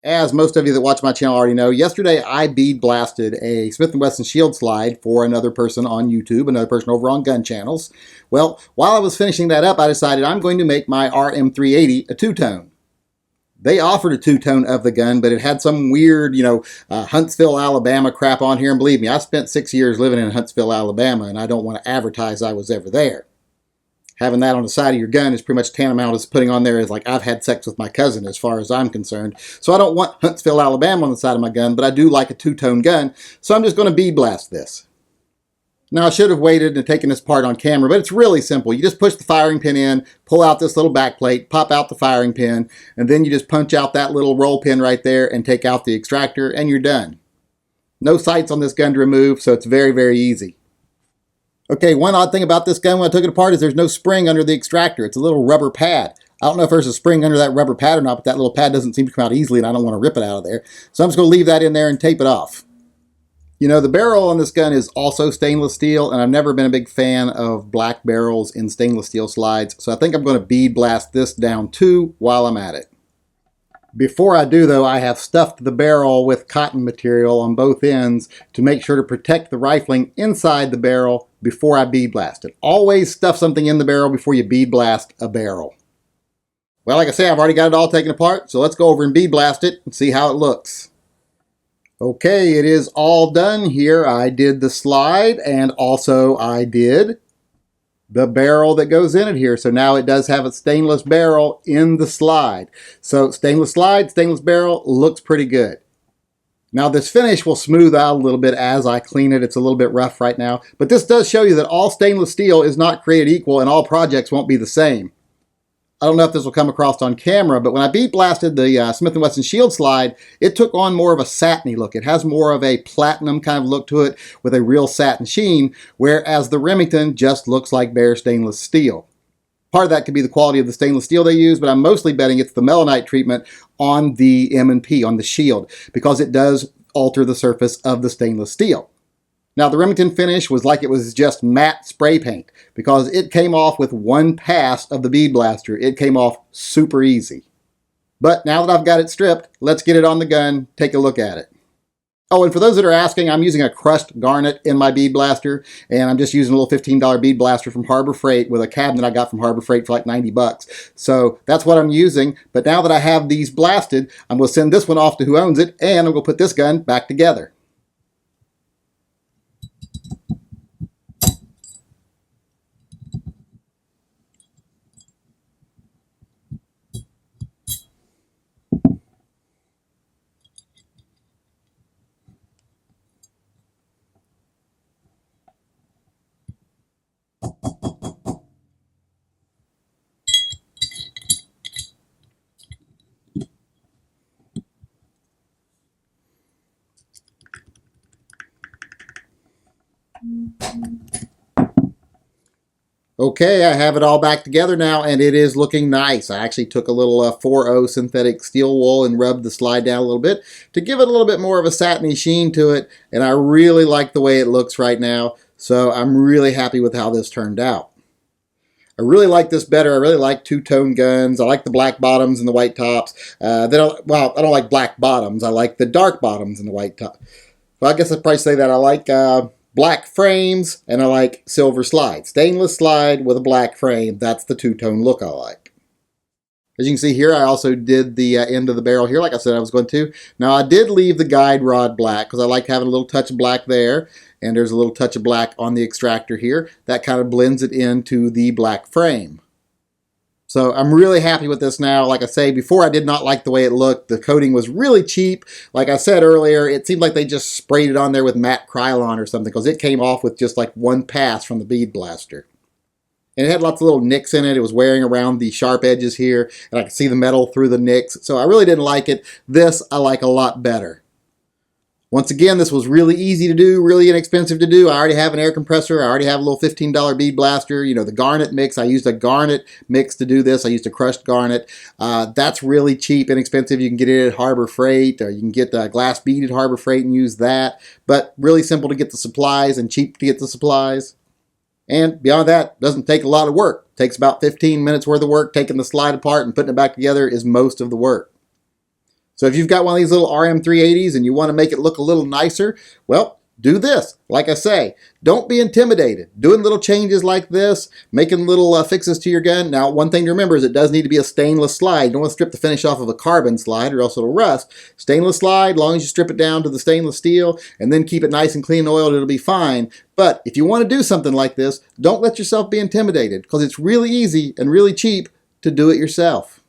As most of you that watch my channel already know, yesterday I bead blasted a Smith & Wesson shield slide for another person on YouTube, another person over on gun channels. Well, while I was finishing that up, I decided I'm going to make my RM380 a two-tone. They offered a two-tone of the gun, but it had some weird, Huntsville, Alabama crap on here. And believe me, I spent 6 years living in Huntsville, Alabama, and I don't want to advertise I was ever there. Having that on the side of your gun is pretty much tantamount as putting on there as like I've had sex with my cousin as far as I'm concerned. So I don't want Huntsville, Alabama on the side of my gun, but I do like a two-tone gun. So I'm just going to bead blast this. Now I should have waited and taken this part on camera, but it's really simple. You just push the firing pin in, pull out this little back plate, pop out the firing pin, and then you just punch out that little roll pin right there and take out the extractor and you're done. No sights on this gun to remove, so it's very, very easy. Okay, one odd thing about this gun when I took it apart is there's no spring under the extractor. It's a little rubber pad. I don't know if there's a spring under that rubber pad or not, but that little pad doesn't seem to come out easily and I don't want to rip it out of there. So I'm just going to leave that in there and tape it off. You know, the barrel on this gun is also stainless steel, and I've never been a big fan of black barrels in stainless steel slides, so I think I'm going to bead blast this down too while I'm at it. Before I do, though, I have stuffed the barrel with cotton material on both ends to make sure to protect the rifling inside the barrel before I bead blast it. Always stuff something in the barrel before you bead blast a barrel. Well, like I say, I've already got it all taken apart, so let's go over and bead blast it and see how it looks. Okay, it is all done here. I did the slide and also I did the barrel that goes in it here. So now it does have a stainless barrel in the slide. So stainless slide, stainless barrel, looks pretty good. Now this finish will smooth out a little bit as I clean it. It's a little bit rough right now, but this does show you that all stainless steel is not created equal and all projects won't be the same. I don't know if this will come across on camera, but when I bead blasted the Smith & Wesson shield slide, it took on more of a satiny look. It has more of a platinum kind of look to it with a real satin sheen, whereas the Remington just looks like bare stainless steel. Part of that could be the quality of the stainless steel they use, but I'm mostly betting it's the melanite treatment on the M&P, on the shield, because it does alter the surface of the stainless steel. Now the Remington finish was like it was just matte spray paint because it came off with one pass of the bead blaster. It came off super easy. But now that I've got it stripped, let's get it on the gun, take a look at it. Oh, and for those that are asking, I'm using a crushed garnet in my bead blaster, and I'm just using a little $15 bead blaster from Harbor Freight with a cabinet I got from Harbor Freight for like 90 bucks. So that's what I'm using. But now that I have these blasted, I'm going to send this one off to who owns it, and I'm going to put this gun back together. Okay, I have it all back together now, and it is looking nice. I actually took a little 4.0 synthetic steel wool and rubbed the slide down a little bit to give it a little bit more of a satiny sheen to it, and I really like the way it looks right now, so I'm really happy with how this turned out. I really like this better. I really like two-tone guns. I like the black bottoms and the white tops. I don't like black bottoms. I like the dark bottoms and the white top. Well, I guess I'd probably say that I like black frames, and I like silver slide. Stainless slide with a black frame. That's the two-tone look I like. As you can see here, I also did the end of the barrel here, like I said I was going to. Now, I did leave the guide rod black because I like having a little touch of black there, and there's a little touch of black on the extractor here. That kind of blends it into the black frame. So I'm really happy with this now. Like I say, before I did not like the way it looked. The coating was really cheap. Like I said earlier, it seemed like they just sprayed it on there with matte Krylon or something because it came off with just like one pass from the bead blaster. And it had lots of little nicks in it. It was wearing around the sharp edges here, and I could see the metal through the nicks. So I really didn't like it. This I like a lot better. Once again, this was really easy to do, really inexpensive to do. I already have an air compressor. I already have a little $15 bead blaster. You know, the garnet mix. I used a garnet mix to do this. I used a crushed garnet. That's really cheap, inexpensive. You can get it at Harbor Freight, or you can get the glass bead at Harbor Freight and use that. But really simple to get the supplies and cheap to get the supplies. And beyond that, doesn't take a lot of work. Takes about 15 minutes worth of work. Taking the slide apart and putting it back together is most of the work. So if you've got one of these little RM380s and you want to make it look a little nicer, well, do this. Like I say, don't be intimidated. Doing little changes like this, making little fixes to your gun. Now, one thing to remember is it does need to be a stainless slide. You don't want to strip the finish off of a carbon slide or else it'll rust. Stainless slide, as long as you strip it down to the stainless steel and then keep it nice and clean and oiled, it'll be fine. But if you want to do something like this, don't let yourself be intimidated because it's really easy and really cheap to do it yourself.